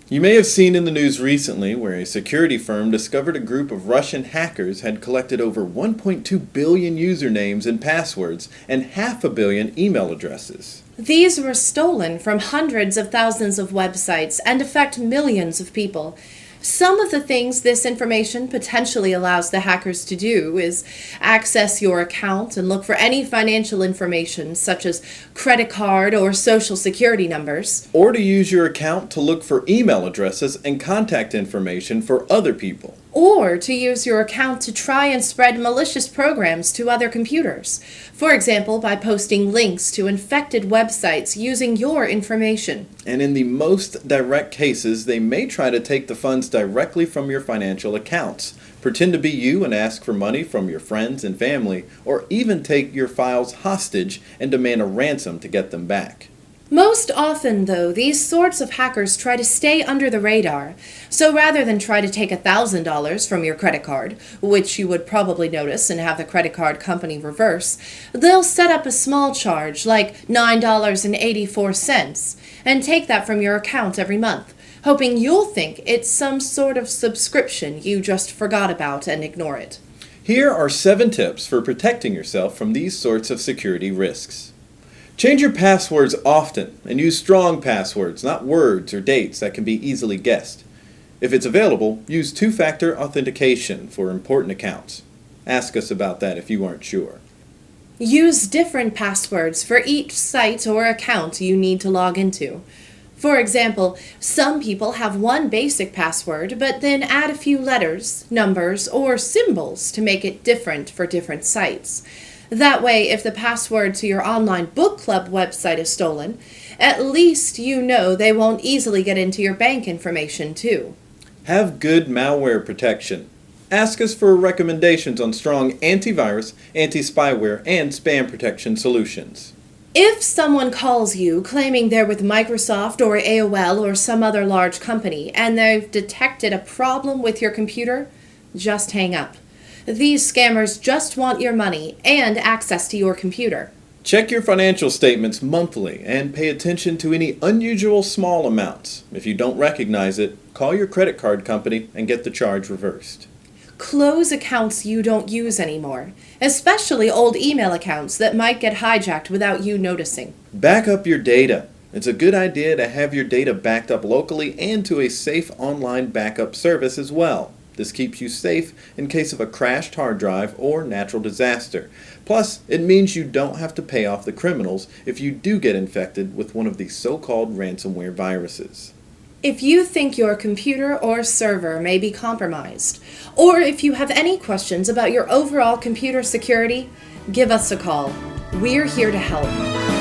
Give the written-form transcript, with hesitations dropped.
You may have seen in the news recently where a security firm discovered a group of Russian hackers had collected over 1.2 billion usernames and passwords and half a billion email addresses. These were stolen from hundreds of thousands of websites and affect millions of people. Some of the things this information potentially allows the hackers to do is access your account and look for any financial information such as credit card or social security numbers. Or to use your account to look for email addresses and contact information for other people. Or to use your account to try and spread malicious programs to other computers. For example, by posting links to infected websites using your information. And in the most direct cases, they may try to take the funds directly from your financial accounts, pretend to be you and ask for money from your friends and family, or even take your files hostage and demand a ransom to get them back. Most often, though, these sorts of hackers try to stay under the radar. So rather than try to take $1,000 from your credit card, which you would probably notice and have the credit card company reverse, they'll set up a small charge, like $9.84, and take that from your account every month, hoping you'll think it's some sort of subscription you just forgot about and ignore it. Here are 7 tips for protecting yourself from these sorts of security risks. Change your passwords often and use strong passwords, not words or dates that can be easily guessed. If it's available, use two-factor authentication for important accounts. Ask us about that if you aren't sure. Use different passwords for each site or account you need to log into. For example, some people have one basic password, but then add a few letters, numbers, or symbols to make it different for different sites. That way, if the password to your online book club website is stolen, at least you know they won't easily get into your bank information too. Have good malware protection. Ask us for recommendations on strong antivirus, anti-spyware, and spam protection solutions. If someone calls you claiming they're with Microsoft or AOL or some other large company and they've detected a problem with your computer, just hang up. These scammers just want your money and access to your computer. Check your financial statements monthly and pay attention to any unusual small amounts. If you don't recognize it, call your credit card company and get the charge reversed. Close accounts you don't use anymore, especially old email accounts that might get hijacked without you noticing. Back up your data. It's a good idea to have your data backed up locally and to a safe online backup service as well. This keeps you safe in case of a crashed hard drive or natural disaster. Plus, it means you don't have to pay off the criminals if you do get infected with one of these so-called ransomware viruses. If you think your computer or server may be compromised, or if you have any questions about your overall computer security, give us a call. We're here to help.